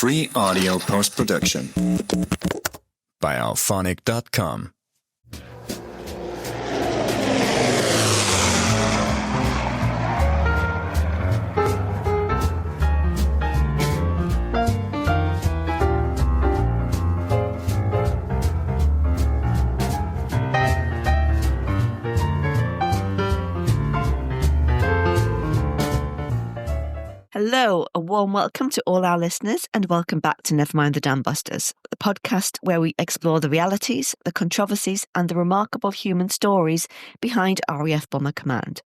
Free audio post-production by alphonic.com. Hello, a warm welcome to all our listeners and welcome back to Never Mind the Dambusters, the podcast where we explore the realities, the controversies and the remarkable human stories behind RAF Bomber Command.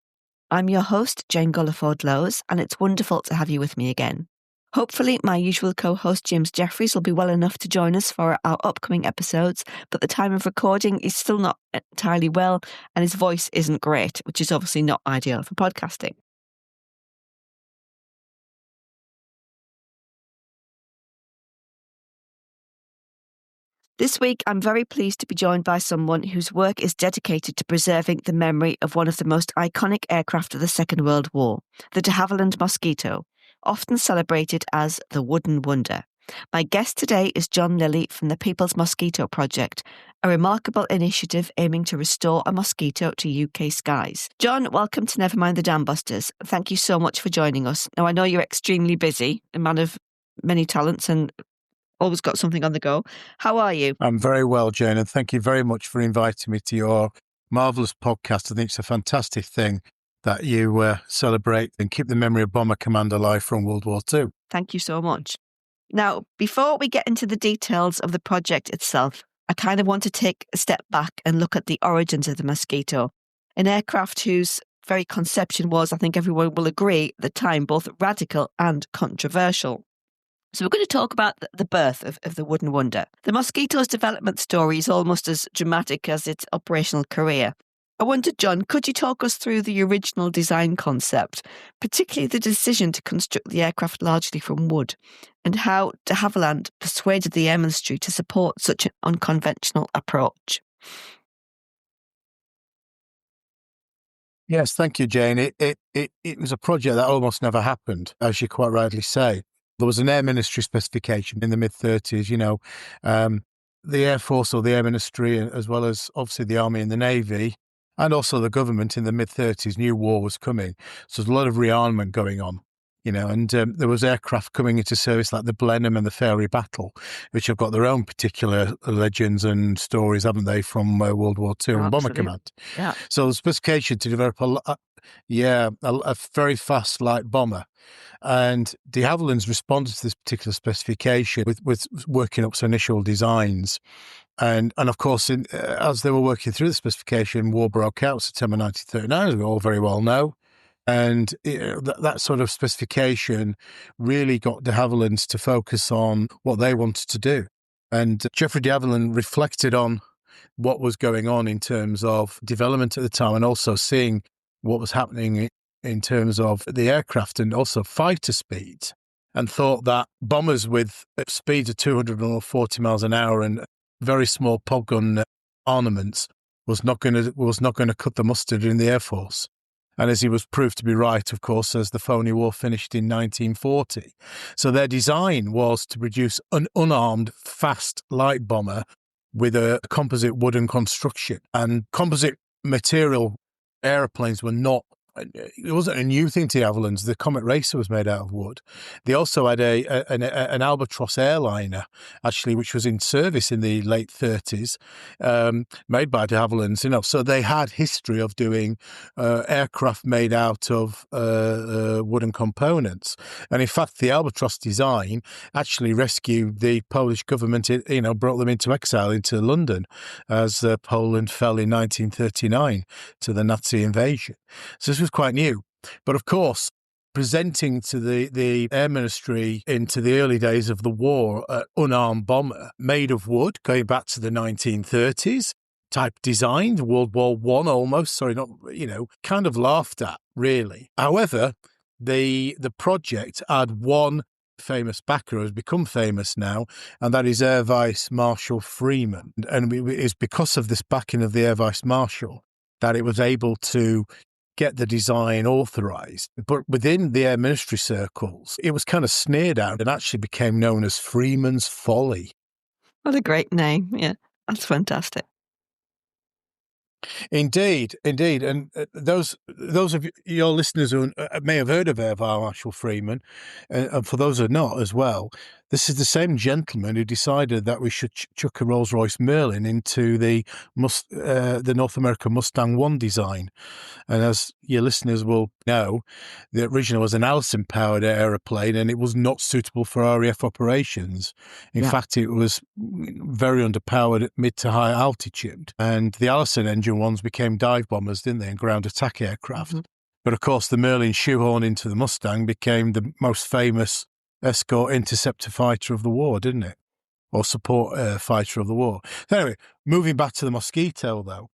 I'm your host, Jane Gulliford Lowes, and it's wonderful to have you with me again. Hopefully my usual co-host James Jeffries will be well enough to join us for our upcoming episodes, but the time of recording is still not entirely well and his voice isn't great, which is obviously not ideal for podcasting. This week, I'm very pleased to be joined by someone whose work is dedicated to preserving the memory of one of the most iconic aircraft of the Second World War, the de Havilland Mosquito, often celebrated as the Wooden Wonder. My guest today is John Lilley from the People's Mosquito Project, a remarkable initiative aiming to restore a mosquito to UK skies. John, welcome to Never Mind the Dambusters. Thank you so much for joining us. Now, I know you're extremely busy, a man of many talents and always got something on the go. How are you? I'm very well, Jane, and thank you very much for inviting me to your marvellous podcast. I think it's a fantastic thing that you celebrate and keep the memory of Bomber Command alive from World War II. Thank you so much. Now, before we get into the details of the project itself, I kind of want to take a step back and look at the origins of the Mosquito, an aircraft whose very conception was, I think everyone will agree, at the time, both radical and controversial. So we're going to talk about the birth of the Wooden Wonder. The Mosquito's development story is almost as dramatic as its operational career. I wondered, John, could you talk us through the original design concept, particularly the decision to construct the aircraft largely from wood, and how de Havilland persuaded the Air Ministry to support such an unconventional approach? Yes, thank you, Jane. It was a project that almost never happened, as you quite rightly say. There was an Air Ministry specification in the mid-30s, the Air Force or the Air Ministry, as well as obviously the Army and the Navy, and also the government in the mid-30s knew war was coming. So there's a lot of rearmament going on, and there was aircraft coming into service like the Blenheim and the Fairey Battle, which have got their own particular legends and stories, haven't they, from World War II and Bomber Command. Yeah. So the specification to develop a very fast light bomber. And de Havilland's responded to this particular specification with working up some initial designs. And of course, as they were working through the specification, war broke out, September 1939, as we all very well know. And that sort of specification really got de Havilland's to focus on what they wanted to do. And Geoffrey de Havilland reflected on what was going on in terms of development at the time and also seeing what was happening in terms of the aircraft and also fighter speeds, and thought that bombers with speeds of 240 miles an hour and very small pod gun armaments was not going to cut the mustard in the Air Force. And as he was proved to be right, of course, as the phony war finished in 1940. So their design was to produce an unarmed, fast light bomber with a composite wooden construction. And composite material aeroplanes were not, it wasn't a new thing to the Havillands. The Comet Racer was made out of wood. They also had an Albatross airliner, actually, which was in service in the late 30s, made by de Havillands. So they had history of doing aircraft made out of wooden components. And in fact, the Albatross design actually rescued the Polish government, brought them into exile into London as Poland fell in 1939 to the Nazi invasion. So this was quite new. But of course, presenting to the Air Ministry into the early days of the war an unarmed bomber made of wood, going back to the 1930s, type designed, World War I almost, kind of laughed at, really. However, the project had one famous backer who has become famous now, and that is Air Vice Marshal Freeman. And it is because of this backing of the Air Vice Marshal that it was able to get the design authorised. But within the Air Ministry circles, it was kind of sneered at and actually became known as Freeman's Folly. What a great name. Yeah, that's fantastic. Indeed. And those of your listeners who may have heard of Air Marshal Freeman, and for those who are not as well, this is the same gentleman who decided that we should chuck a Rolls-Royce Merlin into the North American Mustang 1 design. And as your listeners will know, the original was an Allison-powered aeroplane, and it was not suitable for RAF operations. In fact, it was very underpowered at mid to high altitude. And the Allison engine ones became dive bombers, didn't they, and ground attack aircraft. Mm-hmm. But of course, the Merlin shoehorn into the Mustang became the most famous escort interceptor fighter of the war, didn't it? Or support fighter of the war. So anyway, moving back to the Mosquito, though,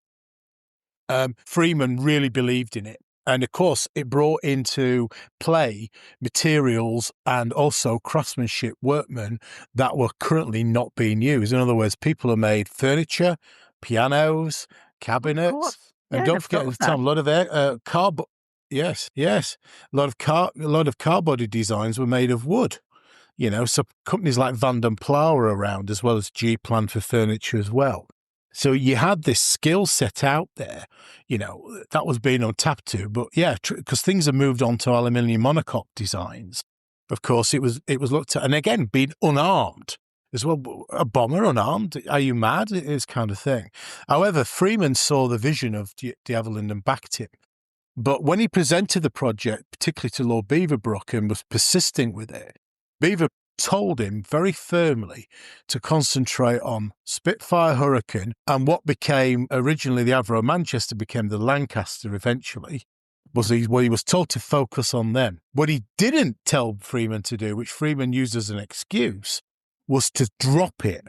Freeman really believed in it. And of course, it brought into play materials and also craftsmanship workmen that were currently not being used. In other words, people have made furniture, pianos, cabinets, and don't forget at the time, a lot of a lot of car body designs were made of wood. So companies like Van den Plough were around, as well as G-Plan for furniture as well. So you had this skill set out there, that was being untapped to. But yeah, because things have moved on to aluminium monocoque designs. Of course, it was looked at, and again, being unarmed as well. A bomber unarmed? Are you mad? It is kind of thing. However, Freeman saw the vision of de Havilland and backed him. But when he presented the project, particularly to Lord Beaverbrook, and was persisting with it, Beaver told him very firmly to concentrate on Spitfire, Hurricane, and what became originally the Avro Manchester became the Lancaster eventually, was he was told to focus on them. What he didn't tell Freeman to do, which Freeman used as an excuse, was to drop it,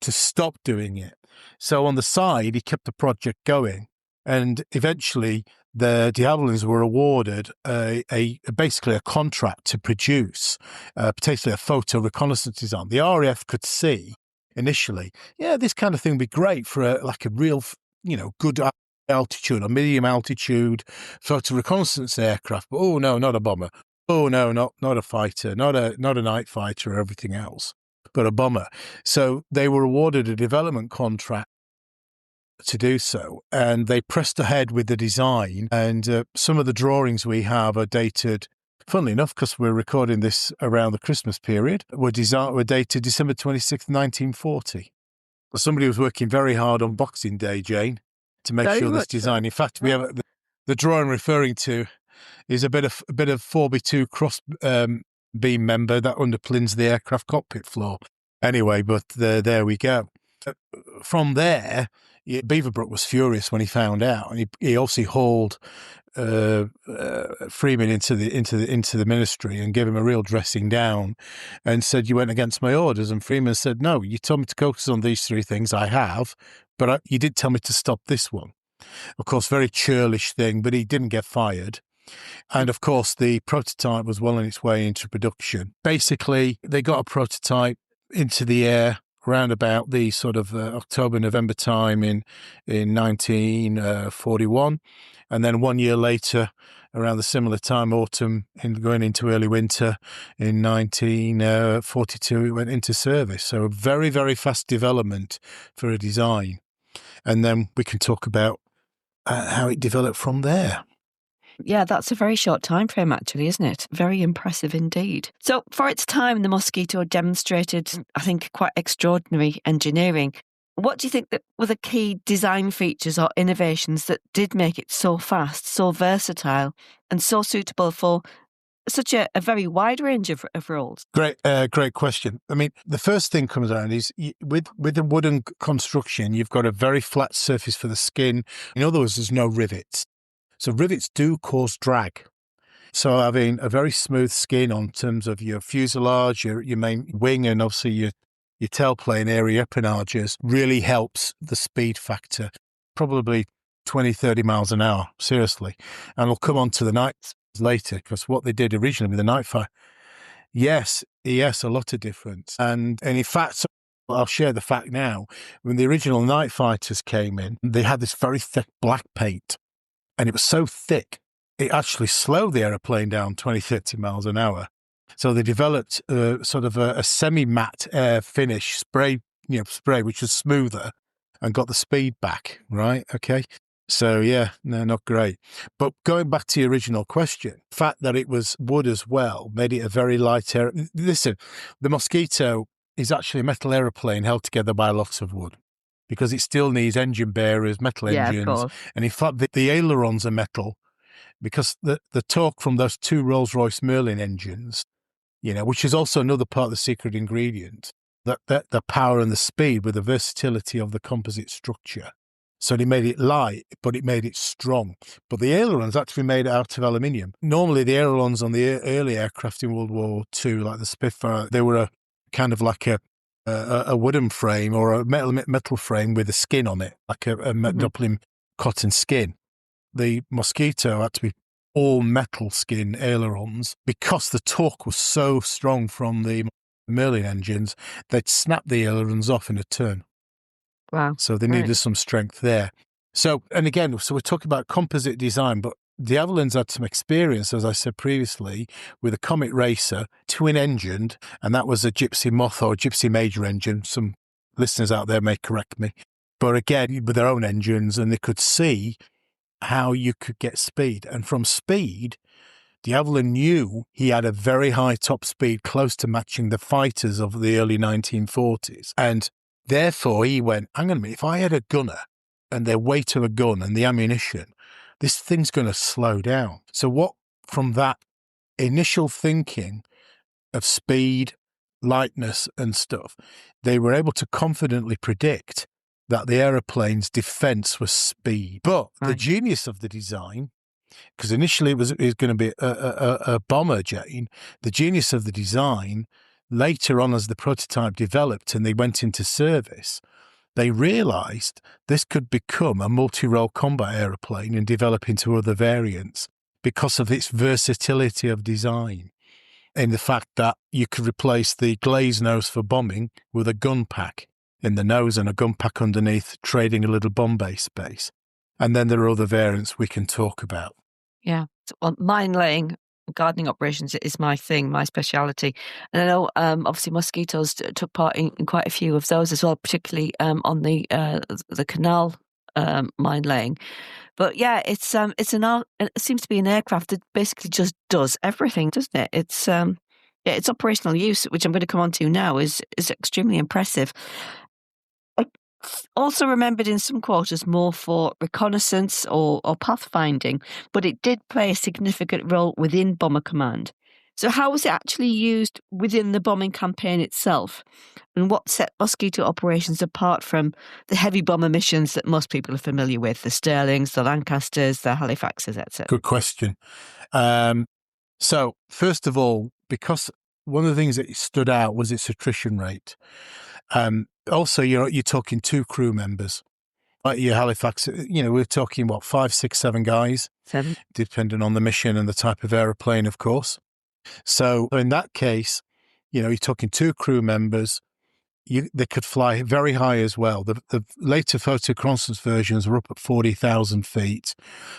to stop doing it. So on the side, he kept the project going, and eventually the de Havillands were awarded basically a contract to produce, potentially a photo reconnaissance design. The RAF could see initially, this kind of thing would be great for a real, good altitude or medium altitude photo reconnaissance aircraft. But oh no, not a bomber. Oh no, not a fighter, not a night fighter or everything else, but a bomber. So they were awarded a development contract to do so, and they pressed ahead with the design, and some of the drawings we have are dated, funnily enough, because we're recording this around the Christmas period, were dated December 26th, 1940. Well, somebody was working very hard on Boxing Day, Jane, to make sure this design. In fact, we have the drawing referring to is a bit of 4x2 cross beam member that underpins the aircraft cockpit floor. Anyway, but there we go. From there, Beaverbrook was furious when he found out, and he obviously hauled Freeman into the ministry and gave him a real dressing down, and said, "You went against my orders." And Freeman said, "No, you told me to focus on these three things. I have, but you did tell me to stop this one." Of course, very churlish thing, but he didn't get fired. And of course, the prototype was well on its way into production. Basically, they got a prototype into the air around about the sort of October, November time in 1941. And then 1 year later, around the similar time, autumn, going into early winter in 1942, it went into service. So a very, very fast development for a design. And then we can talk about how it developed from there. Yeah, that's a very short time frame, actually, isn't it? Very impressive indeed. So for its time, the Mosquito demonstrated, I think, quite extraordinary engineering. What do you think that were the key design features or innovations that did make it so fast, so versatile, and so suitable for such a very wide range of roles? Great question. I mean, the first thing comes around is with the wooden construction, you've got a very flat surface for the skin. In other words, there's no rivets. So rivets do cause drag. So having a very smooth skin on terms of your fuselage, your main wing, and obviously your tailplane area empennage really helps the speed factor, probably 20, 30 miles an hour, seriously. And we'll come on to the night later, because what they did originally with the night fighter, yes, a lot of difference. And in fact, I'll share the fact now, when the original night fighters came in, they had this very thick black paint. and it was so thick, it actually slowed the aeroplane down 20, 30 miles an hour. So they developed sort of a semi-matte air finish spray, which was smoother and got the speed back, right? Okay. So, yeah, no, not great. But going back to your original question, the fact that it was wood as well made it a very light air. Listen, the Mosquito is actually a metal aeroplane held together by lots of wood because it still needs engine bearers, metal engines. And in fact, the ailerons are metal because the torque from those two Rolls-Royce Merlin engines, which is also another part of the secret ingredient, that the power and the speed with the versatility of the composite structure. So they made it light, but it made it strong. But the ailerons actually made out of aluminium. Normally, the ailerons on the early aircraft in World War II, like the Spitfire, they were a kind of like a wooden frame or a metal frame with a skin on it, like a dumpling cotton skin. The Mosquito had to be all metal skin ailerons because the torque was so strong from the Merlin engines, they'd snap the ailerons off in a turn. Wow. So they needed some strength there. So, and again, we're talking about composite design, but the Havillands had some experience, as I said previously, with a Comet Racer, twin-engined, and that was a Gypsy Moth or Gypsy Major engine. Some listeners out there may correct me. But again, with their own engines, and they could see how you could get speed. And from speed, the Havilland knew he had a very high top speed, close to matching the fighters of the early 1940s. And therefore, he went, hang on a minute, if I had a gunner and their weight of a gun and the ammunition, this thing's going to slow down. So what, from that initial thinking of speed, lightness and stuff, they were able to confidently predict that the aeroplane's defense was speed. But the genius of the design, because initially it was going to be a bomber, Jane, the genius of the design, later on as the prototype developed and they went into service, they realised this could become a multi-role combat aeroplane and develop into other variants because of its versatility of design and the fact that you could replace the glaze nose for bombing with a gun pack in the nose and a gun pack underneath, trading a little bomb bay space. And then there are other variants we can talk about. Yeah. So, mine laying, gardening operations is my thing, my speciality. And I know, obviously, Mosquitoes took part in quite a few of those as well, particularly on the canal mine laying. But yeah, it seems to be an aircraft that basically just does everything, doesn't it? It's its operational use, which I'm going to come on to now, is extremely impressive. Also remembered in some quarters more for reconnaissance or pathfinding, but it did play a significant role within Bomber Command. So how was it actually used within the bombing campaign itself? And what set Mosquito operations apart from the heavy bomber missions that most people are familiar with, the Stirlings, the Lancasters, the Halifaxes, etc.? Good question. So first of all, because one of the things that stood out was its attrition rate. Also, you're talking 2 crew members. Like your Halifax, we're talking, 5, 6, 7 guys? 7. Depending on the mission and the type of aeroplane, of course. So in that case, you're talking 2 crew members. They could fly very high as well. The later photoreconnaissance versions were up at 40,000 feet.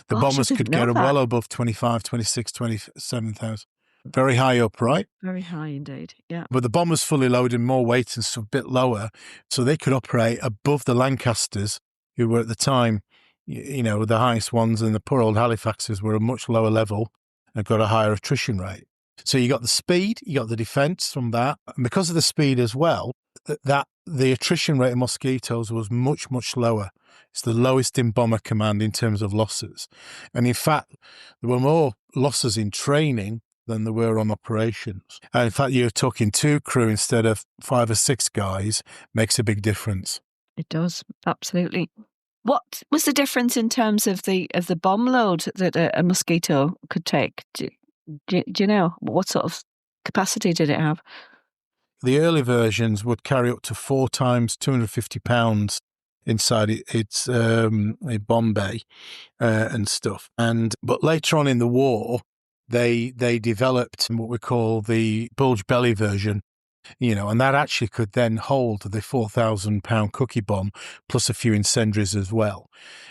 The bombers could get well above 25, 26, 27,000. Very high up, right? Very high indeed, yeah. But the bombers fully loaded, more weight and stuff, a bit lower. So they could operate above the Lancasters, who were at the time, the highest ones, and the poor old Halifaxes were a much lower level and got a higher attrition rate. So you got the speed, you got the defense from that. And because of the speed as well, that the attrition rate of Mosquitoes was much, much lower. It's the lowest in Bomber Command in terms of losses. And in fact, there were more losses in training than there were on operations. And in fact, you're talking 2 crew instead of 5 or 6 guys makes a big difference. It does, absolutely. What was the difference in terms of the bomb load that a Mosquito could take? Do you know? What sort of capacity did it have? The early versions would carry up to 4 times 250 pounds inside its a bomb bay and stuff. But later on in the war, they developed what we call the bulge belly version, And that actually could then hold the 4,000-pound cookie bomb plus a few incendiaries as well.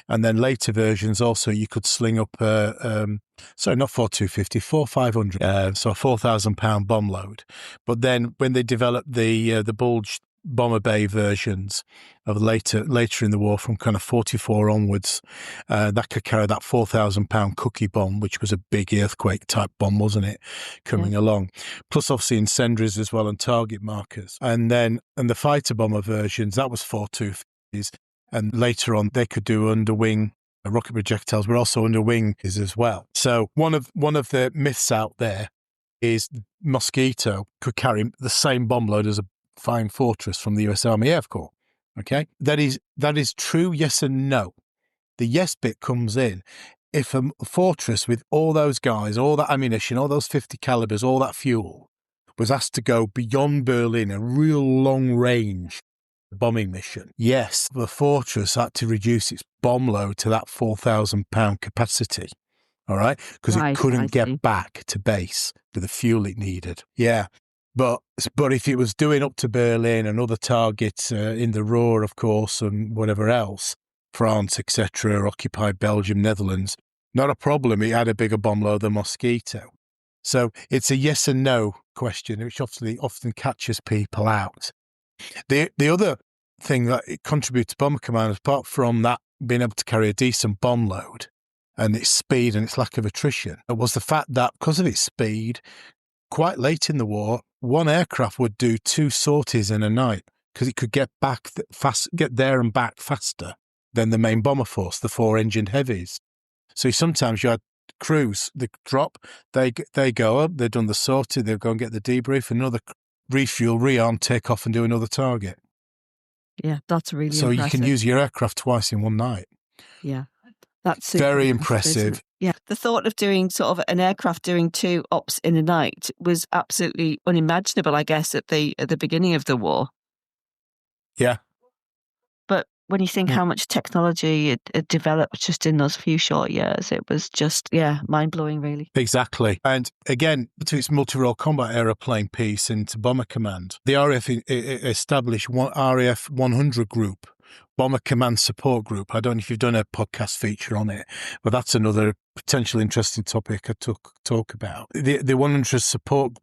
And then later versions also, you could sling up not 4,250, 4,500, so a 4,000-pound bomb load. But then when they developed the bulge bomber bay versions of later in the war, from kind of 44 onwards, that could carry that 4,000-pound cookie bomb, which was a big earthquake type bomb, wasn't it, coming along, plus obviously incendiaries as well and target markers. And the fighter bomber versions, that was 4,250s, and later on they could do underwing rocket projectiles, were also underwing as well. So one of the myths out there is Mosquito could carry the same bomb load as a Flying Fortress from the US Army Air Corps. Okay, that is true, yes and no. The yes bit comes in if a fortress with all those guys, all that ammunition, all those 50 calibers, all that fuel was asked to go beyond Berlin, a real long range bombing mission. Yes, the fortress had to reduce its bomb load to that 4,000-pound capacity. All right, because it couldn't get back to base with the fuel it needed. Yeah. But if it was doing up to Berlin and other targets in the Ruhr, of course, and whatever else, France, etc., occupied Belgium, Netherlands, not a problem. It had a bigger bomb load than Mosquito. So it's a yes and no question, which often catches people out. The other thing that it contributes to Bomber Command, apart from that being able to carry a decent bomb load and its speed and its lack of attrition, was the fact that because of its speed, quite late in the war, one aircraft would do 2 sorties in a night because it could get there and back faster than the main bomber force, the 4-engined heavies. So sometimes you had crews, they drop, they go up, they've done the sortie, they'll go and get the debrief, another refuel, rearm, take off and do another target. Yeah, that's really so impressive. You can use your aircraft twice in one night. Yeah. That's very impressive. Yeah. The thought of doing sort of an aircraft doing 2 ops in a night was absolutely unimaginable, I guess, at the beginning of the war. Yeah. But when you think how much technology it developed just in those few short years, it was just, mind-blowing, really. Exactly. And again, to its multi-role combat aeroplane piece into Bomber Command, the RAF established one RAF 100 group, Bomber Command Support Group. I don't know if you've done a podcast feature on it, but that's another potential interesting topic I talk about. The 100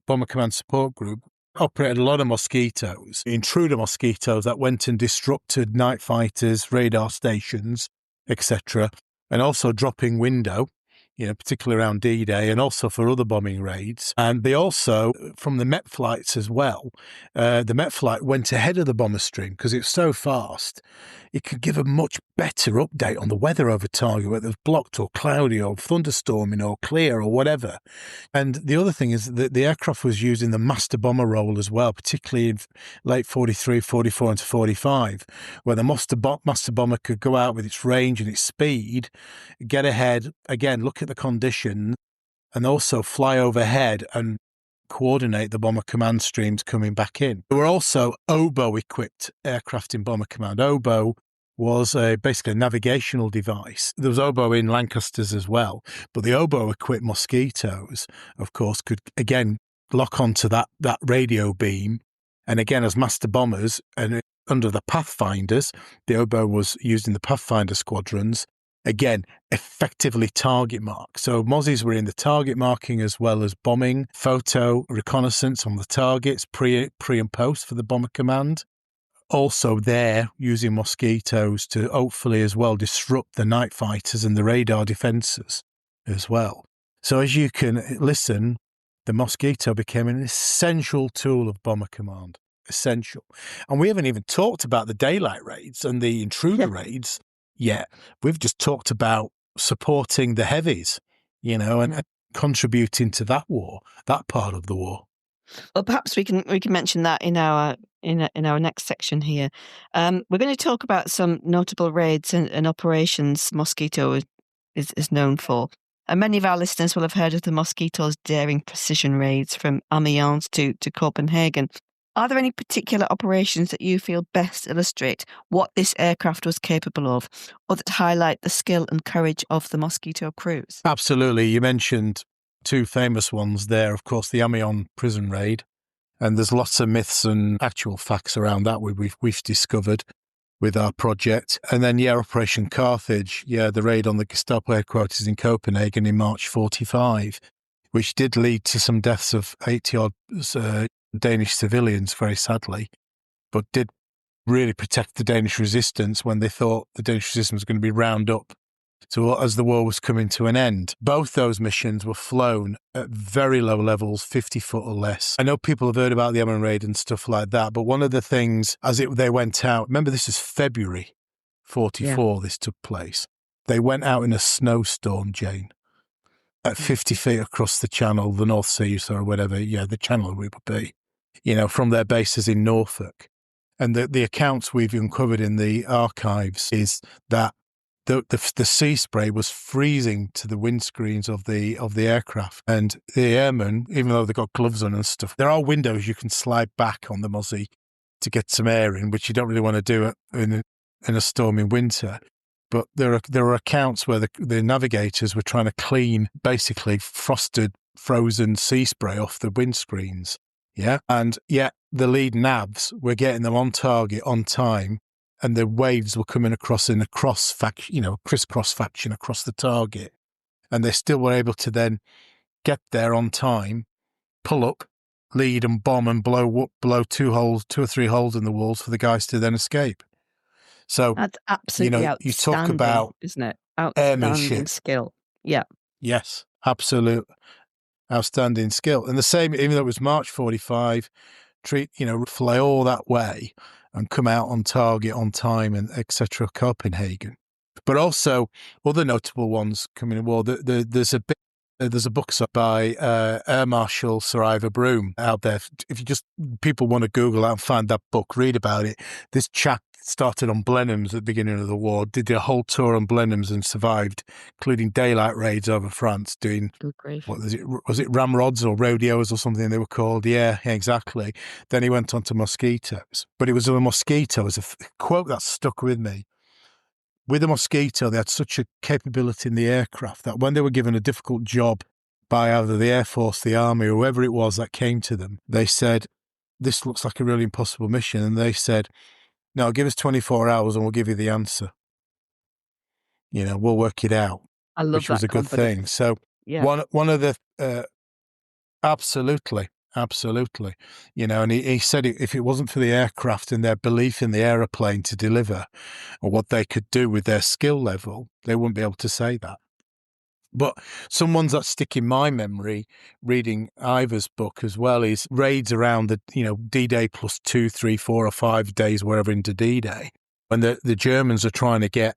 Bomber Command Support Group operated a lot of Mosquitoes, intruder Mosquitoes that went and disrupted night fighters, radar stations, etc., and also dropping window, particularly around D-Day and also for other bombing raids. And they also, from the Met flights as well, the Met flight went ahead of the bomber stream because it's so fast, it could give a much better update on the weather over target, whether it's blocked or cloudy or thunderstorming or clear or whatever. And the other thing is that the aircraft was using the master bomber role as well, particularly in late 43, 44 into 45, where the master bomber could go out with its range and its speed, get ahead, again, look at the condition, and also fly overhead and coordinate the Bomber Command streams coming back in. There were also oboe-equipped aircraft in Bomber Command. Oboe was basically a navigational device. There was oboe in Lancasters as well, but the oboe-equipped Mosquitoes, of course, could, again, lock onto that radio beam. And again, as master bombers, and under the Pathfinders, the oboe was used in the Pathfinder squadrons, again, effectively target mark. So Mozzies were in the target marking as well as bombing, photo, reconnaissance on the targets, pre and post for the Bomber Command. Also there using Mosquitoes to hopefully as well disrupt the night fighters and the radar defences as well. So as you can listen, the Mosquito became an essential tool of Bomber Command. Essential. And we haven't even talked about the daylight raids and the intruder raids yet. We've just talked about supporting the heavies, and contributing to that war, that part of the war. Well, perhaps we can mention that in our next section here. We're going to talk about some notable raids and operations Mosquito is known for. And many of our listeners will have heard of the Mosquito's daring precision raids from Amiens to Copenhagen. Are there any particular operations that you feel best illustrate what this aircraft was capable of, or that highlight the skill and courage of the Mosquito crews? Absolutely. You mentioned 2 famous ones there. Of course, the Amiens prison raid, And there's lots of myths and actual facts around that we've discovered with our project. And then, Operation Carthage, the raid on the Gestapo headquarters in Copenhagen in March 45, which did lead to some deaths of 80-odd Danish civilians, very sadly, but did really protect the Danish resistance when they thought the Danish resistance was going to be round up as the war was coming to an end. Both those missions were flown at very low levels, 50 foot or less. I know people have heard about the Yemen raid and stuff like that, but one of the things they went out, remember this is February 44, this took place. They went out in a snowstorm, Jane, at 50 feet across the channel, the North Sea, or whatever, the channel we would be, from their bases in Norfolk. And the accounts we've uncovered in the archives is that the sea spray was freezing to the windscreens of the aircraft, and the airmen, even though they've got gloves on and stuff, there are windows you can slide back on the Mozzie to get some air in, which you don't really want to do in a stormy winter. But there are accounts where the navigators were trying to clean basically frozen sea spray off the windscreens. And yet the lead navs were getting them on target on time. And the waves were coming across in a crisscross faction across the target. And they still were able to then get there on time, pull up, lead and bomb and blow 2 or 3 holes in the walls for the guys to then escape. So, that's absolutely outstanding, you talk about, isn't it? Outstanding skill. Yeah. Yes, absolute outstanding skill. And the same, even though it was March 45, fly all that way and come out on target on time and etc. Copenhagen. But also other notable ones coming in. Well, there's a book by Air Marshal Sir Ivor Broom out there. If people want to Google out and find that book, read about it. This chap started on Blenheims at the beginning of the war, did a whole tour on Blenheims and survived, including daylight raids over France, doing, what was it ramrods or rodeos or something they were called? Yeah, exactly. Then he went on to mosquitoes. But it was a mosquito, as a quote that stuck with me. With a Mosquito, they had such a capability in the aircraft that when they were given a difficult job by either the Air Force, the Army, or whoever it was that came to them, they said, this looks like a really impossible mission. And they said, no, give us 24 hours and we'll give you the answer. We'll work it out. I love which that was a good thing. So one of the, absolutely. And he said if it wasn't for the aircraft and their belief in the aeroplane to deliver or what they could do with their skill level, they wouldn't be able to say that. But some ones that stick in my memory, reading Ivor's book as well, is raids around the, D-Day plus 2, 3, 4 or 5 days, wherever into D-Day, when the Germans are trying to get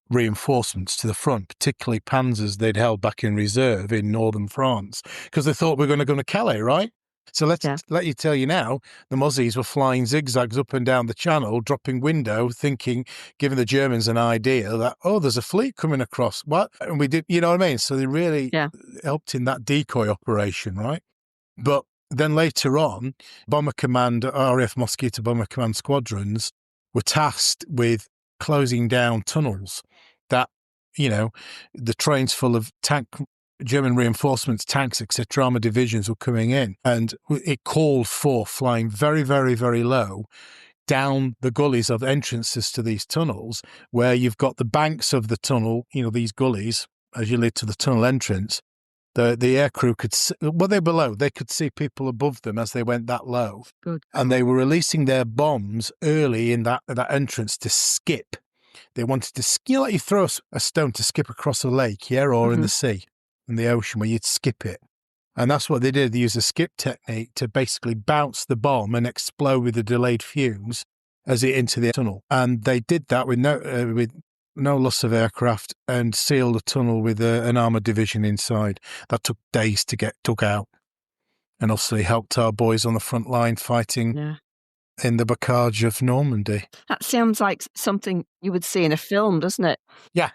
reinforcements to the front, particularly panzers they'd held back in reserve in northern France, because they thought we were going to go to Calais, right? So let you tell you now, the Mozzies were flying zigzags up and down the channel, dropping window, thinking, giving the Germans an idea that, there's a fleet coming across. What? And we did, you know what I mean? So they really helped in that decoy operation, right? But then later on, Bomber Command, RAF Mosquito Bomber Command squadrons were tasked with closing down tunnels that, the trains full of German reinforcements, tanks, etc., armour divisions were coming in. And it called for flying very, very, very low down the gullies of entrances to these tunnels, where you've got the banks of the tunnel, these gullies, as you lead to the tunnel entrance. The aircrew could see, they're below. They could see people above them as they went that low. Good. And they were releasing their bombs early in that entrance to skip. They wanted to, like you throw a stone to skip across a lake, or in the sea, in the ocean, where you'd skip it. And that's what they did. They used a skip technique to basically bounce the bomb and explode with a delayed fuse as it into the tunnel. And they did that with no loss of aircraft and sealed the tunnel with an armoured division inside. That took days to get took out, and obviously helped our boys on the front line fighting in the Bocage of Normandy. That sounds like something you would see in a film, doesn't it? Yeah.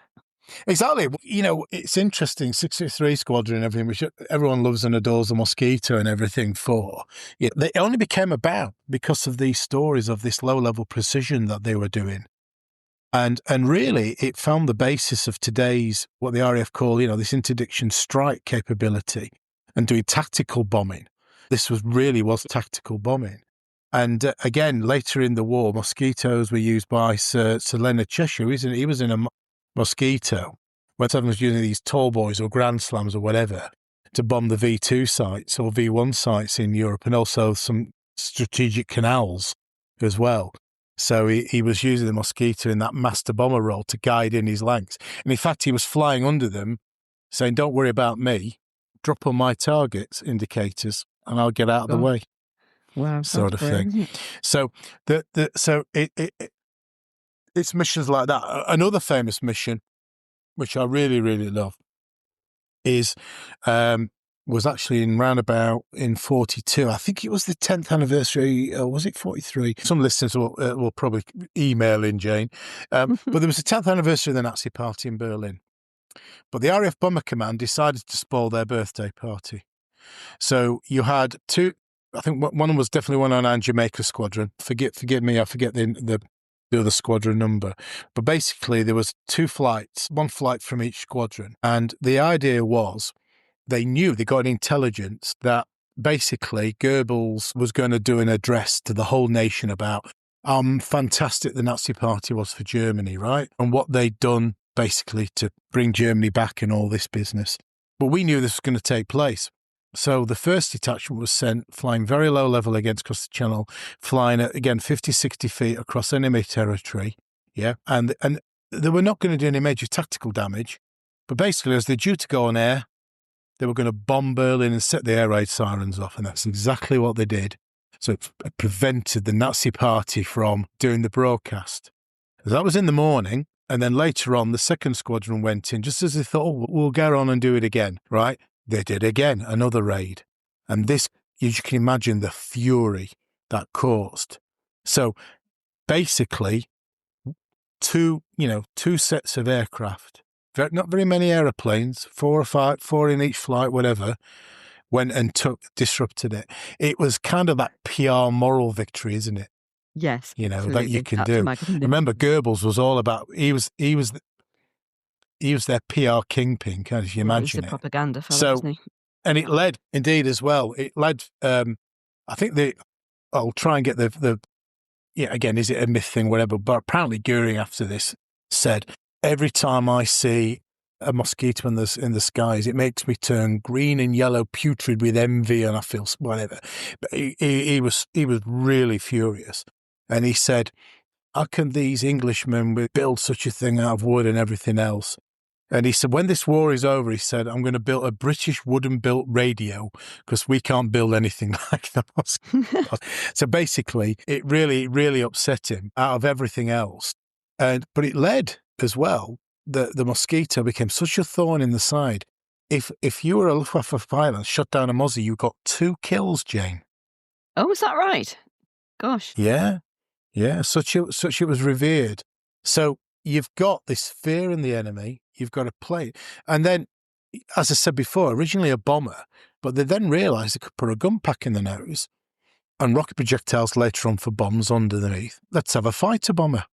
Exactly. It's interesting, 663 Squadron and everything, which everyone loves and adores the Mosquito and everything for. They only became about because of these stories of this low-level precision that they were doing. And really, it found the basis of today's, what the RAF call, this interdiction strike capability and doing tactical bombing. This was tactical bombing. And again, later in the war, Mosquitoes were used by Sir Leonard Cheshire. He was in a Mosquito when someone was using these tall boys or Grand Slams or whatever to bomb the V2 sites or V1 sites in Europe, and also some strategic canals as well. So he was using the Mosquito in that master bomber role to guide in his ranks. And in fact, he was flying under them saying, "Don't worry about me, drop on my targets indicators and I'll get out of the way." Wow, sort of thing. So it's missions like that. Another famous mission, which I really, really love, is was actually in roundabout in 42. I think it was the 10th anniversary, or was it 43? Some listeners will probably email in, Jane. But there was the 10th anniversary of the Nazi Party in Berlin. But the RAF Bomber Command decided to spoil their birthday party. So you had two, I think one was definitely one on Jamaica Squadron. Forgive me, I forget the other squadron number. But basically there was two flights, one flight from each squadron. And the idea was, they got intelligence that basically Goebbels was going to do an address to the whole nation about how fantastic the Nazi Party was for Germany, right? And what they'd done basically to bring Germany back and all this business. But we knew this was going to take place. So the first detachment was sent flying very low level against across the channel, flying at, again, 50, 60 feet across enemy territory. Yeah. And they were not going to do any major tactical damage. But basically, as they're due to go on air, they were going to bomb Berlin and set the air raid sirens off. And that's exactly what they did. So it prevented the Nazi Party from doing the broadcast. So that was in the morning. And then later on, the second squadron went in, just as they thought, oh, we'll go on and do it again, right? They did again, another raid. And this, you can imagine the fury that caused. So basically, two sets of aircraft, not very many aeroplanes, 4 or 5, 4 in each flight, whatever, went and disrupted it. It was kind of that PR moral victory, isn't it? Yes, that you can do. Remember, Goebbels was all about, he was their PR kingpin, can't you imagine? He's a propaganda fellow, isn't he? And it led, indeed, as well. It led, I think I'll try and get again, is it a myth thing, whatever, but apparently Goering after this said, every time I see a mosquito in the skies, it makes me turn green and yellow, putrid with envy, and I feel whatever. But he was really furious. And he said, how can these Englishmen build such a thing out of wood and everything else? And he said, when this war is over, he said, I'm going to build a British wooden-built radio because we can't build anything like the Mosquito. So basically, it really, really upset him out of everything else. But it led as well, the Mosquito became such a thorn in the side. If you were a Luftwaffe pilot and shot down a Mozzie, you got 2 kills, Jane. Oh, is that right? Gosh. Yeah. Such it was revered. So you've got this fear in the enemy. You've got to play. And then, as I said before, originally a bomber, but they then realised they could put a gun pack in the nose and rocket projectiles later on for bombs underneath. Let's have a fighter bomber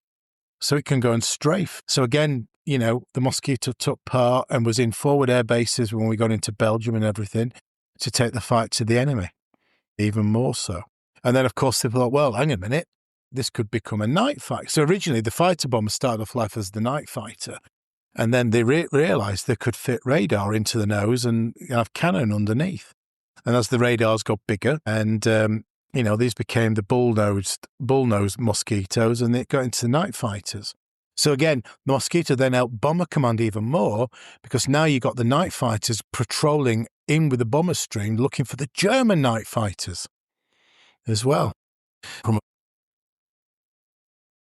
so it can go and strafe. So again, the Mosquito took part and was in forward air bases when we got into Belgium and everything to take the fight to the enemy, even more so. And then, of course, they thought, well, hang a minute, this could become a night fighter. So originally, the fighter bomber started off life as the night fighter. And then they realised they could fit radar into the nose and have cannon underneath. And as the radars got bigger and, these became the bull-nosed Mosquitoes, and it got into the night fighters. So again, the Mosquito then helped Bomber Command even more because now you got the night fighters patrolling in with the bomber stream looking for the German night fighters as well.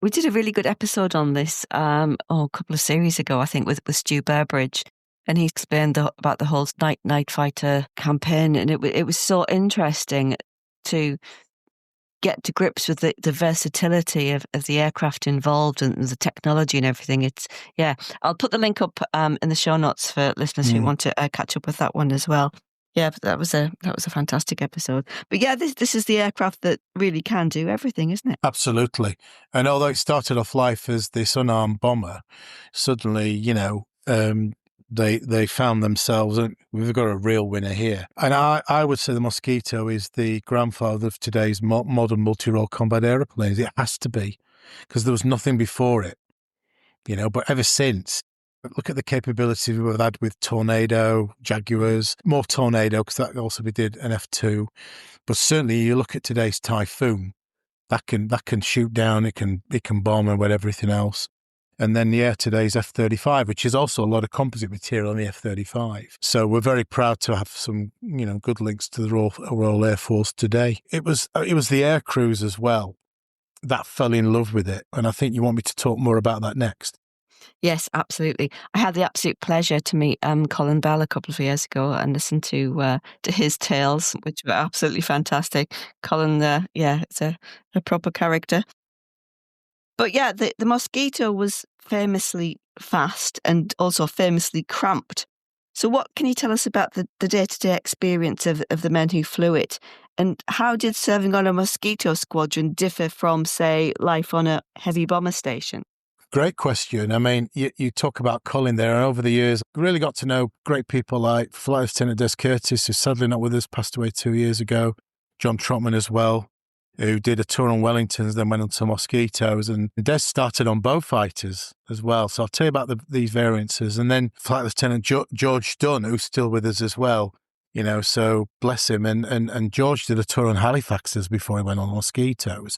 We did a really good episode on this a couple of series ago, I think, with Stu Burbridge, and he explained about the whole night fighter campaign, and it was so interesting to get to grips with the versatility of the aircraft involved and the technology and everything. I'll put the link up in the show notes for listeners who want to catch up with that one as well. Yeah, but that was a fantastic episode. But yeah, this is the aircraft that really can do everything, isn't it? Absolutely. And although it started off life as this unarmed bomber, suddenly, they found themselves, and we've got a real winner here. And I would say the Mosquito is the grandfather of today's modern multi-role combat aeroplanes. It has to be, because there was nothing before it, but ever since, look at the capability we've had with Tornado, Jaguars, more Tornado, because that also we did an F2. But certainly you look at today's Typhoon, that can shoot down, it can bomb and everything else. And then, today's F-35, which is also a lot of composite material on the F-35. So we're very proud to have some, good links to the Royal Air Force today. It was the air crews as well that fell in love with it. And I think you want me to talk more about that next. Yes, absolutely. I had the absolute pleasure to meet Colin Bell a couple of years ago and listen to his tales, which were absolutely fantastic. Colin, it's a proper character. But yeah, the Mosquito was famously fast and also famously cramped. So what can you tell us about the day-to-day experience of the men who flew it? And how did serving on a Mosquito squadron differ from, say, life on a heavy bomber station? Great question. I mean, you talk about Colin there, and over the years, I really got to know great people like Flight Lieutenant Des Curtis, who's sadly not with us, passed away 2 years ago, John Trotman as well, who did a tour on Wellingtons, then went on to Mosquitoes, and Des started on Beaufighters as well. So I'll tell you about these variances. And then Flight Lieutenant George Dunn, who's still with us as well, so bless him. And George did a tour on Halifaxes before he went on Mosquitoes.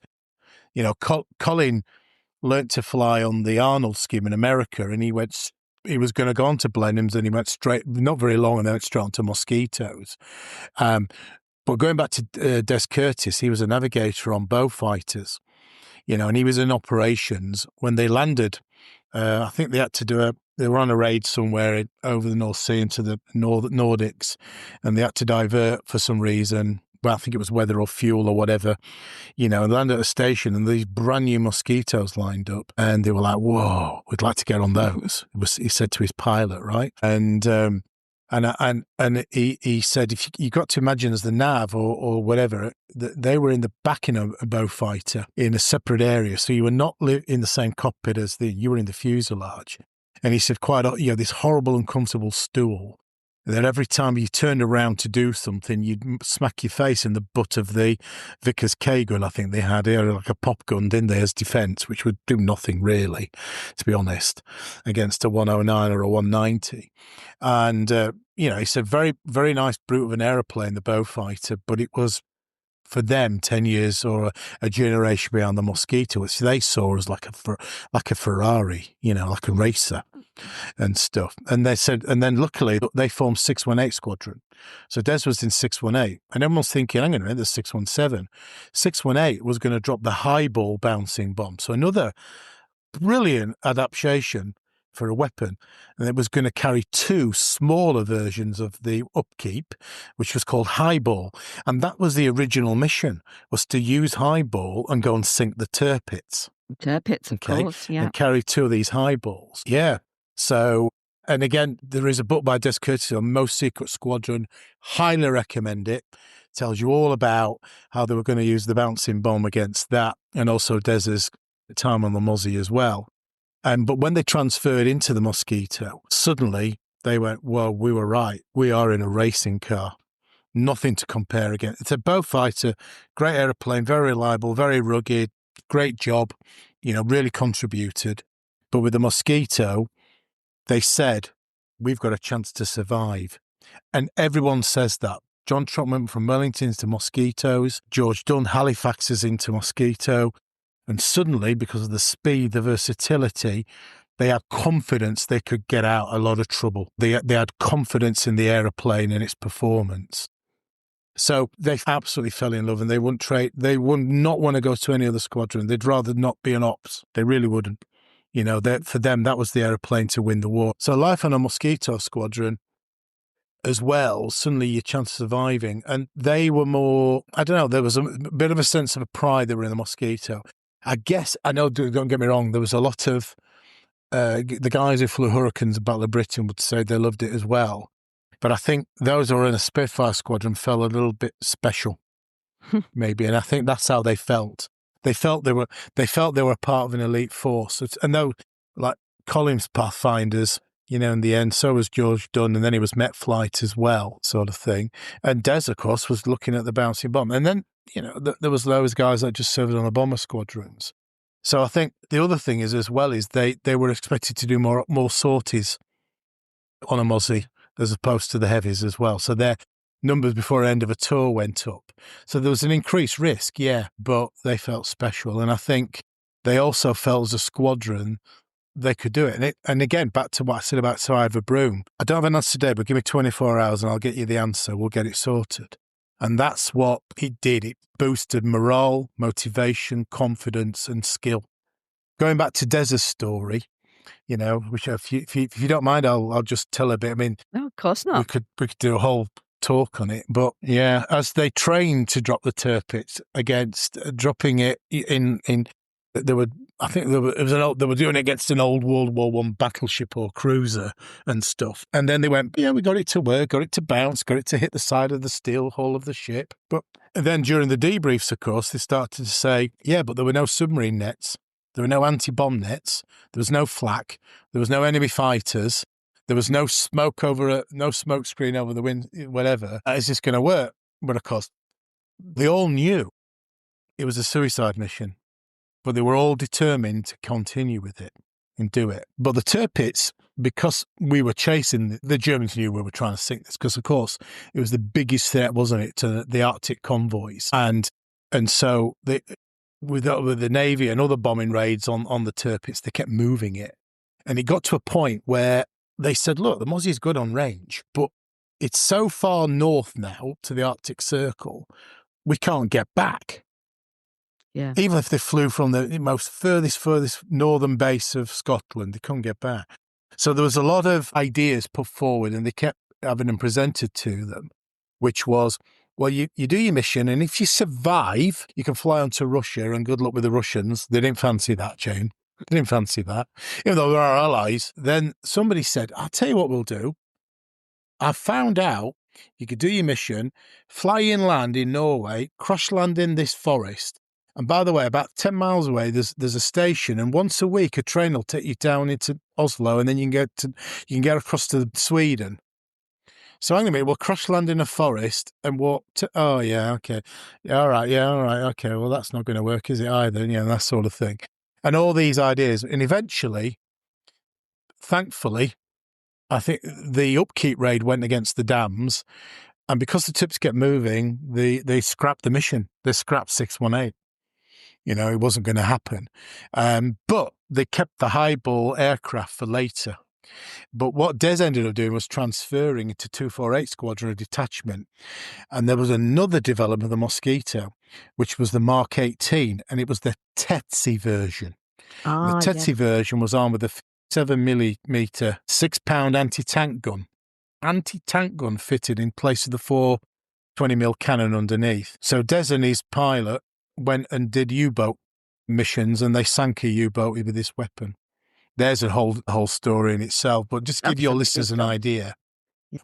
Colin learnt to fly on the Arnold scheme in America, and he was going to go on to Blenheims, and he went straight, not very long, and then went straight on to Mosquitoes. But going back to Des Curtis, he was a navigator on Beaufighters, and he was in operations when they landed. I think they had to they were on a raid somewhere over the North Sea into the Nordics, and they had to divert for some reason. Well, I think it was weather or fuel or whatever, and landed at a station, and these brand new Mosquitoes lined up, and they were like, "Whoa, we'd like to get on those." He said to his pilot, right? And he said, if you got to imagine as the nav or whatever, they were in the backing of a Beaufighter in a separate area, so you were not in the same cockpit as you were in the fuselage. And he said, this horrible, uncomfortable stool. That every time you turned around to do something, you'd smack your face in the butt of the Vickers K gun. I think they had here, like a pop gun, didn't they, as defence, which would do nothing really, to be honest, against a 109 or a 190. And, he said, very, very nice brute of an aeroplane, the Beaufighter, but it was, for them, 10 years or a generation behind the Mosquito, which they saw as like a Ferrari, like a racer and stuff. And they said, and then luckily they formed 618 Squadron. So Des was in 618, and everyone's thinking, hang on a minute, there's 617. 618 was going to drop the highball bouncing bomb. So another brilliant adaptation for a weapon, and it was going to carry two smaller versions of the Upkeep, which was called Highball, and that was the original mission, was to use Highball and go and sink the Tirpitz. Tirpitz, of course, yeah. And carry two of these Highballs. Yeah. So, and again, there is a book by Des Curtis on Most Secret Squadron. Highly recommend it. Tells you all about how they were going to use the bouncing bomb against that, and also Des's time on the Mozzie as well. But when they transferred into the Mosquito, suddenly they went, well, we were right. We are in a racing car. Nothing to compare against. It's a Beaufighter, great aeroplane, very reliable, very rugged, great job, really contributed. But with the Mosquito, they said, we've got a chance to survive. And everyone says that. John Trotman from Wellingtons to Mosquitoes, George Dunn, Halifaxes into Mosquito. And suddenly, because of the speed, the versatility, they had confidence they could get out a lot of trouble. They had confidence in the aeroplane and its performance. So they absolutely fell in love, and they wouldn't trade. They would not want to go to any other squadron. They'd rather not be an ops. They really wouldn't. For them, that was the aeroplane to win the war. So life on a Mosquito squadron as well, suddenly your chance of surviving. And they were more, I don't know, there was a bit of a sense of a pride that were in the Mosquito. I guess, I know, don't get me wrong, there was a lot of, the guys who flew Hurricanes at Battle of Britain would say they loved it as well. But I think those who were in a Spitfire squadron felt a little bit special, maybe. And I think that's how they felt. They felt they were part of an elite force. And though, like Colin's Pathfinders, in the end. So was George Dunn, and then he was Met Flight as well, sort of thing. And Des, of course, was looking at the bouncing bomb. And then, there was those guys that just served on the bomber squadrons. So I think the other thing is, as well, is they were expected to do more sorties on a Mozzie as opposed to the heavies as well. So their numbers before the end of a tour went up. So there was an increased risk, yeah, but they felt special. And I think they also felt as a squadron they could do it. And again, back to what I said about Sir Ivor Broom. I don't have an answer today, but give me 24 hours and I'll get you the answer. We'll get it sorted. And that's what it did. It boosted morale, motivation, confidence, and skill. Going back to Des's story, which if you don't mind, I'll just tell a bit. I mean, no, of course not. We could do a whole talk on it, but yeah, as they trained to drop the Tirpitz against dropping it in there were, I think they were doing it against an old World War I battleship or cruiser and stuff. And then they went, yeah, we got it to work, got it to bounce, got it to hit the side of the steel hull of the ship. But then during the debriefs, of course, they started to say, yeah, but there were no submarine nets. There were no anti-bomb nets. There was no flak. There was no enemy fighters. There was no smoke screen over the wind, whatever. Is this going to work? But of course, they all knew it was a suicide mission. But they were all determined to continue with it and do it. But the Tirpitz, because we were chasing, the Germans knew we were trying to sink this, because, of course, it was the biggest threat, wasn't it, to the Arctic convoys. And so with the Navy and other bombing raids on the Tirpitz, they kept moving it. And it got to a point where they said, look, the Mozzie's good on range, but it's so far north now to the Arctic Circle, we can't get back. Yeah. Even if they flew from the most furthest northern base of Scotland, they couldn't get back. So there was a lot of ideas put forward, and they kept having them presented to them, which was, well, you do your mission, and if you survive, you can fly on to Russia, and good luck with the Russians. They didn't fancy that, Jane. They didn't fancy that. Even though they're our allies. Then somebody said, I'll tell you what we'll do. I found out you could do your mission, fly inland in Norway, crash land in this forest. And by the way, about 10 miles away, there's a station, and once a week a train will take you down into Oslo, and then you can get across to Sweden. So hang on a minute, we'll crash land in a forest and walk to, oh yeah, okay. All right, okay. Well, that's not going to work, is it either? That sort of thing. And all these ideas. And eventually, thankfully, I think the upkeep raid went against the dams, and because the tips kept moving, they scrapped the mission. They scrapped 618. It wasn't going to happen. But they kept the highball aircraft for later. But what Des ended up doing was transferring it to 248 Squadron, a detachment. And there was another development of the Mosquito, which was the Mark 18, and it was the Tetsi version. The Tetsi version was armed with a 7mm, 6-pound anti-tank gun. Anti-tank gun fitted in place of the 4 20mm cannon underneath. So Des and his pilot went and did U-boat missions, and they sank a U-boat with this weapon. There's a whole story in itself, but just give your listeners an idea.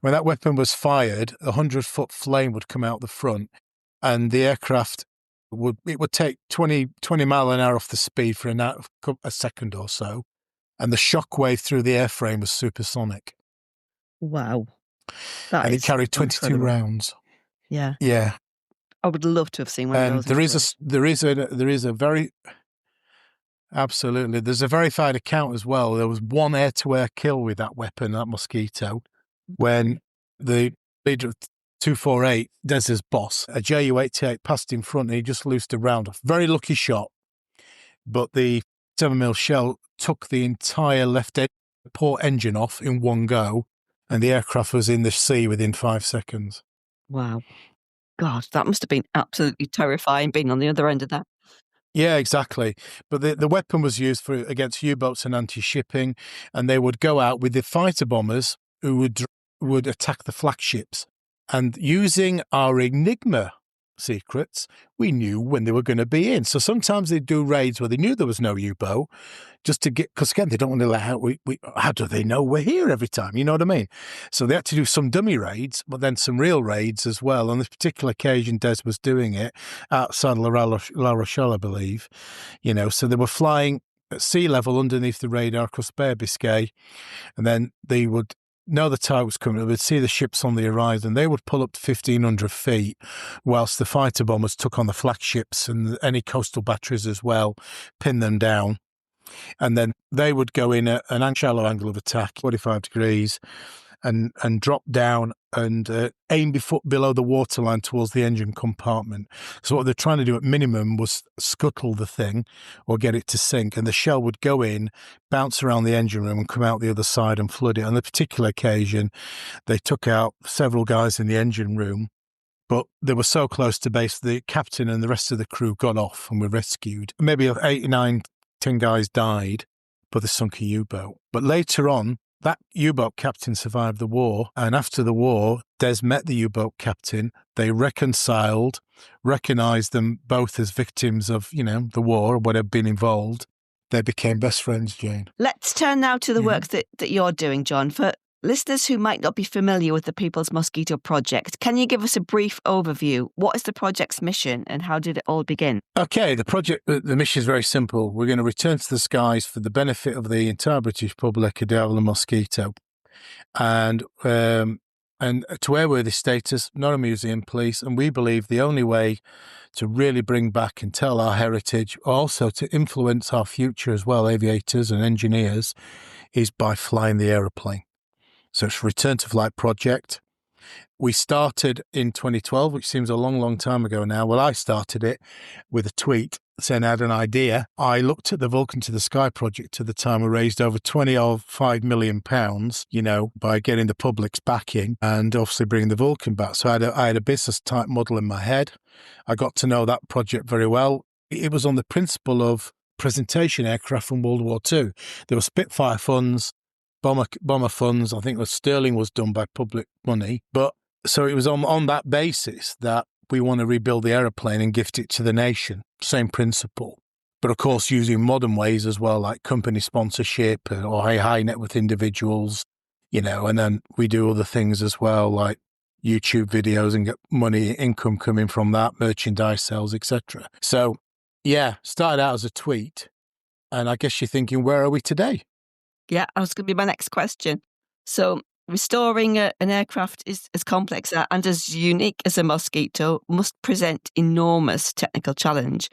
When that weapon was fired, a 100-foot flame would come out the front, and the aircraft would take 20 mile an hour off the speed for a second or so, and the shockwave through the airframe was supersonic. Wow. And it carried 22 incredible rounds. Yeah. Yeah. I would love to have seen one of those. There is a very absolutely. There's a verified account as well. There was one air-to-air kill with that weapon, that Mosquito, when the leader of 248, Des's boss, a Ju-88, passed in front and he just loosed a round off. Very lucky shot, but the 7mm shell took the entire left port engine off in one go, and the aircraft was in the sea within 5 seconds. Wow. God, that must have been absolutely terrifying being on the other end of that. Yeah, exactly. But the weapon was used against U-boats and anti-shipping, and they would go out with the fighter bombers who would attack the flagships. And using our Enigma secrets, we knew when they were going to be in. So sometimes they'd do raids where they knew there was no U-boat, just to get, because again, they don't want to let out, how do they know we're here every time? You know what I mean? So they had to do some dummy raids, but then some real raids as well. On this particular occasion, Des was doing it outside La Rochelle, I believe. So they were flying at sea level underneath the radar across Bay of Biscay, and then they would know the tide was coming. They would see the ships on the horizon. They would pull up to 1,500 feet whilst the fighter bombers took on the flagships and any coastal batteries as well, pin them down. And then they would go in at an shallow angle of attack, 45 degrees, and drop down and aim below the waterline towards the engine compartment. So what they're trying to do at minimum was scuttle the thing or get it to sink. And the shell would go in, bounce around the engine room and come out the other side and flood it. On the particular occasion, they took out several guys in the engine room, but they were so close to base, the captain and the rest of the crew got off and were rescued. Maybe 8, 9, 10 guys died, but they sunk a U-boat. But later on, that U-boat captain survived the war, and after the war, Des met the U-boat captain. They reconciled, recognised them both as victims of, the war or whatever been involved. They became best friends, Jane. Let's turn now to the work that you're doing, John. For listeners who might not be familiar with the People's Mosquito Project, can you give us a brief overview? What is the project's mission and how did it all begin? Okay, the mission is very simple. We're going to return to the skies for the benefit of the entire British public, a Havilland Mosquito. And to airworthy status, not a museum police. And we believe the only way to really bring back and tell our heritage, also to influence our future as well, aviators and engineers, is by flying the aeroplane. So it's a Return to Flight project. We started in 2012, which seems a long, long time ago now. Well, I started it with a tweet saying I had an idea. I looked at the Vulcan to the Sky project at the time. We raised over £25 million, by getting the public's backing and obviously bringing the Vulcan back. So I had a business type model in my head. I got to know that project very well. It was on the principle of presentation aircraft from World War II. There were Spitfire funds, bomber funds. I think Sterling was done by public money. But so it was on that basis that we want to rebuild the aeroplane and gift it to the nation. Same principle. But of course, using modern ways as well, like company sponsorship or high net worth individuals, and then we do other things as well, like YouTube videos and get income coming from that, merchandise sales, etc. So yeah, started out as a tweet. And I guess you're thinking, where are we today? Yeah, that was going to be my next question. So restoring an aircraft is as complex and as unique as a Mosquito must present enormous technical challenge.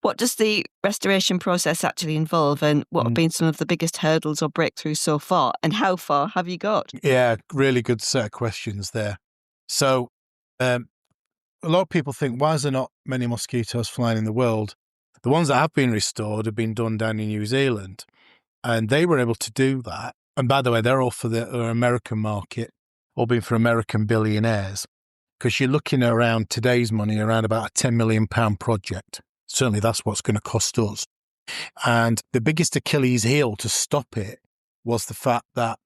What does the restoration process actually involve, and what have been some of the biggest hurdles or breakthroughs so far, and how far have you got? Yeah, really good set of questions there. So a lot of people think, why is there not many Mosquitoes flying in the world? The ones that have been restored have been done down in New Zealand. And they were able to do that. And by the way, they're all for the American market, all been for American billionaires. Because you're looking around today's money, around about a £10 million project. Certainly that's what's going to cost us. And the biggest Achilles heel to stop it was the fact that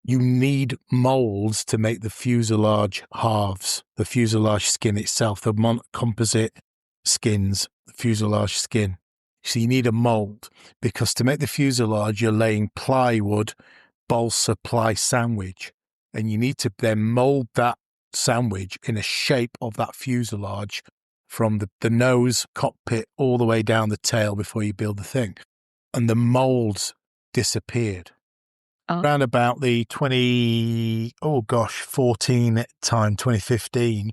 you need molds to make the fuselage halves, the fuselage skin itself, the composite skins, the fuselage skin. So you need a mold, because to make the fuselage, you're laying plywood, balsa ply sandwich, and you need to then mold that sandwich in a shape of that fuselage from the nose, cockpit, all the way down the tail before you build the thing. And the molds disappeared. Around about the 2014 time, 2015.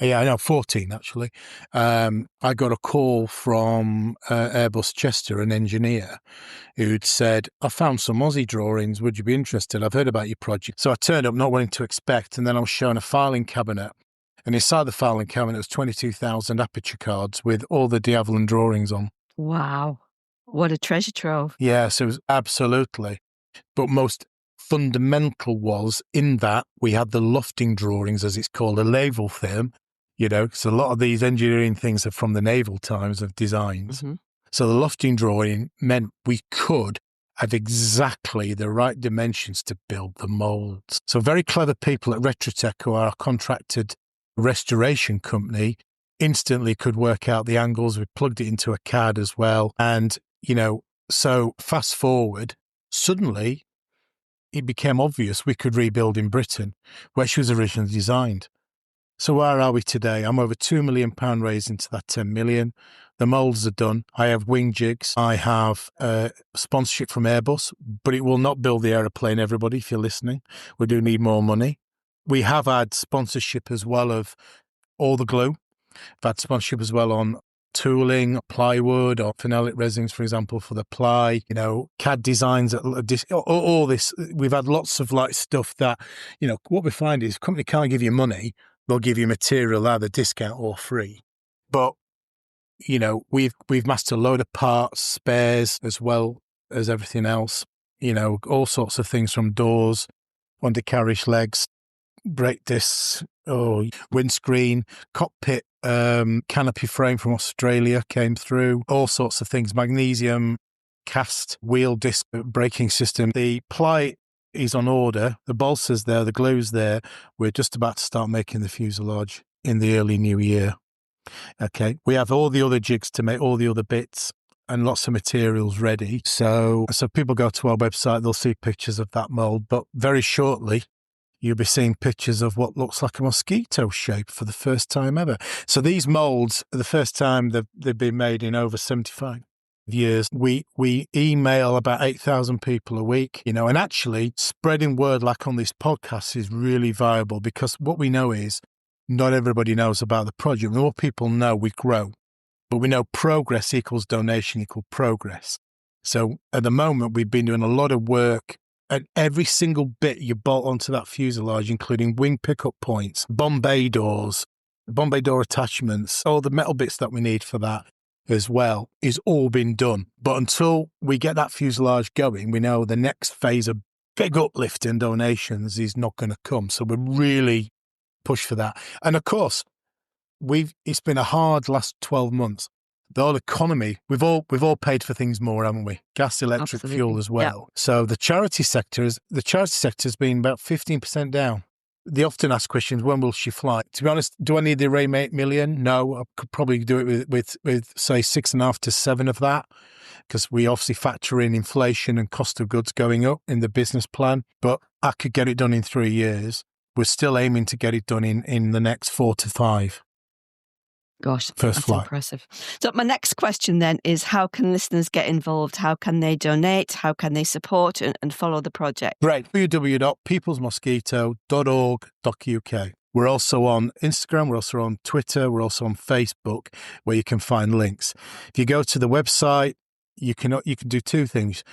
Yeah, no, 14 actually. I got a call from Airbus Chester, an engineer, who'd said, I found some Aussie drawings. Would you be interested? I've heard about your project. So I turned up not wanting to expect, and then I was shown a filing cabinet. And inside the filing cabinet was 22,000 aperture cards with all the de Havilland drawings on. Wow. What a treasure trove. Yes, it was absolutely. But most fundamental was in that we had the lofting drawings, as it's called, a naval term, because a lot of these engineering things are from the naval times of designs. Mm-hmm. So the lofting drawing meant we could have exactly the right dimensions to build the molds. So very clever people at Retrotech, who are our contracted restoration company, instantly could work out the angles. We plugged it into a CAD as well. And, so fast forward, suddenly it became obvious we could rebuild in Britain, where she was originally designed. So where are we today? I'm over £2 million raised into that 10 million. The moulds are done. I have wing jigs. I have sponsorship from Airbus, but it will not build the aeroplane, everybody, if you're listening. We do need more money. We have had sponsorship as well of all the glue. We've had sponsorship as well on tooling, plywood, or phenolic resins, for example, for the ply, CAD designs, all this. We've had lots of stuff that, what we find is company can't give you money. They'll give you material, either discount or free. But, we've mastered a load of parts, spares, as well as everything else. All sorts of things from doors, undercarriage legs, brake discs, windscreen, cockpit, canopy frame from Australia came through, all sorts of things, magnesium, cast, wheel disc braking system. The ply is on order, the balsa's there, the glue's there. We're just about to start making the fuselage in the early new year. Okay, we have all the other jigs to make, all the other bits, and lots of materials ready. So people go to our website, they'll see pictures of that mould, but very shortly you'll be seeing pictures of what looks like a mosquito shape for the first time ever. So these moulds are the first time they've been made in over 75 years. We email about 8,000 people a week, and actually spreading word like on this podcast is really viable, because what we know is not everybody knows about the project. The more people know, we grow. But we know progress equals donation equals progress. So at the moment, we've been doing a lot of work. And every single bit you bolt onto that fuselage, including wing pickup points, Bombay doors, Bombay door attachments, all the metal bits that we need for that as well, is all been done. But until we get that fuselage going, we know the next phase of big uplift in donations is not going to come. So we're really push for that. And of course, it's been a hard last 12 months. The whole economy, we've all paid for things more, haven't we? Gas, electric, Absolutely. fuel as well. Yeah. So the charity sector has been about 15% down. They often ask questions, when will she fly? To be honest, do I need the Ray 8 million? No, I could probably do it with say 6.5 to 7 of that, because we obviously factor in inflation and cost of goods going up in the business plan. But I could get it done in 3 years. We're still aiming to get it done in the next 4 to 5. Gosh, First that's flight. impressive. So my next question then is, how can listeners get involved? How can they donate? How can they support and follow the project? Right. www.peoplesmosquito.org.uk. We're also on Instagram. We're also on Twitter. We're also on Facebook, where you can find links. If you go to the website, you can do two things.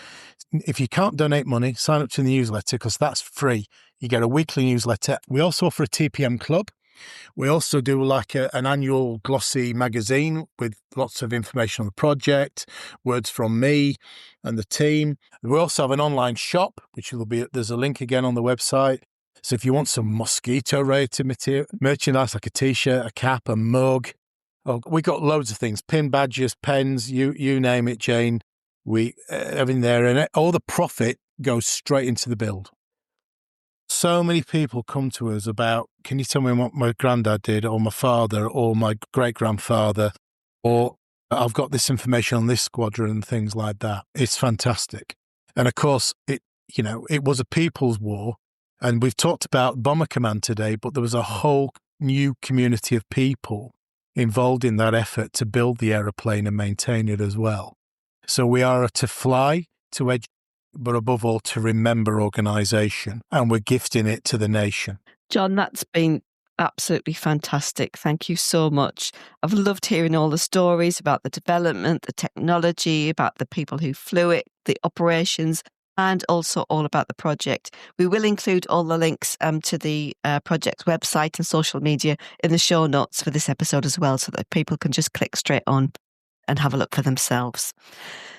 If you can't donate money, sign up to the newsletter, because that's free. You get a weekly newsletter. We also offer a TPM club. We also do an annual glossy magazine with lots of information on the project, words from me and the team. We also have an online shop, which there's a link again on the website. So if you want some mosquito-related merchandise, like a T-shirt, a cap, a mug, we got loads of things, pin badges, pens, you name it, Jane. We everything there, and all the profit goes straight into the build. So many people come to us about, can you tell me what my granddad did, or my father, or my great-grandfather, or I've got this information on this squadron and things like that. It's fantastic. And of course, it was a people's war, and we've talked about Bomber Command today, but there was a whole new community of people involved in that effort to build the aeroplane and maintain it as well. So we are to fly, to educate, but above all, to remember organisation, and we're gifting it to the nation. John, that's been absolutely fantastic. Thank you so much. I've loved hearing all the stories about the development, the technology, about the people who flew it, the operations, and also all about the project. We will include all the links to the project website and social media in the show notes for this episode as well, so that people can just click straight on and have a look for themselves.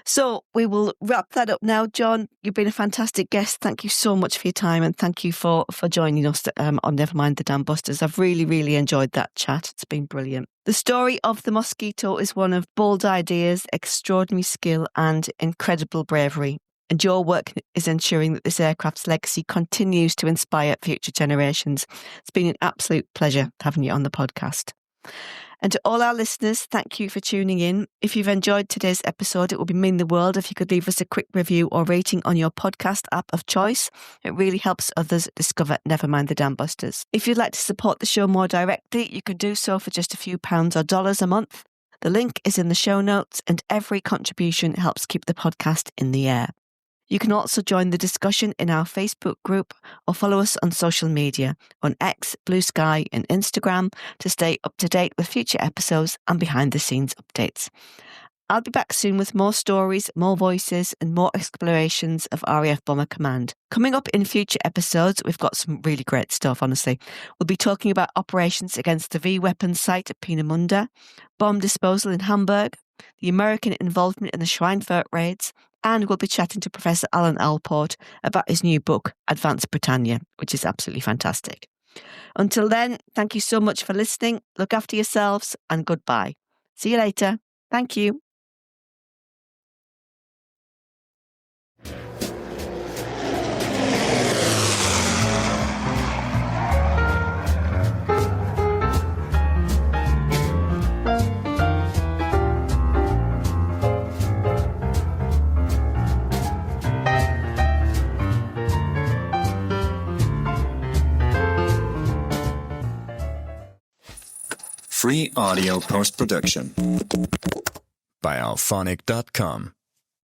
So we will wrap that up now. John, you've been a fantastic guest. Thank you so much for your time, and thank you for joining us on Never Mind the Dambusters. I've really, really enjoyed that chat. It's been brilliant. The story of the Mosquito is one of bold ideas, extraordinary skill and incredible bravery. And your work is ensuring that this aircraft's legacy continues to inspire future generations. It's been an absolute pleasure having you on the podcast. And to all our listeners, thank you for tuning in. If you've enjoyed today's episode, it would mean the world if you could leave us a quick review or rating on your podcast app of choice. It really helps others discover Never Mind the Dambusters. If you'd like to support the show more directly, you can do so for just a few pounds or dollars a month. The link is in the show notes, and every contribution helps keep the podcast in the air. You can also join the discussion in our Facebook group or follow us on social media on X, Blue Sky and Instagram to stay up to date with future episodes and behind-the-scenes updates. I'll be back soon with more stories, more voices and more explorations of RAF Bomber Command. Coming up in future episodes, we've got some really great stuff, honestly. We'll be talking about operations against the V-Weapons site at Peenemünde, bomb disposal in Hamburg, the American involvement in the Schweinfurt raids, and we'll be chatting to Professor Alan Alport about his new book, Advanced Britannia, which is absolutely fantastic. Until then, thank you so much for listening. Look after yourselves and goodbye. See you later. Thank you. Free audio post-production by alphonic.com.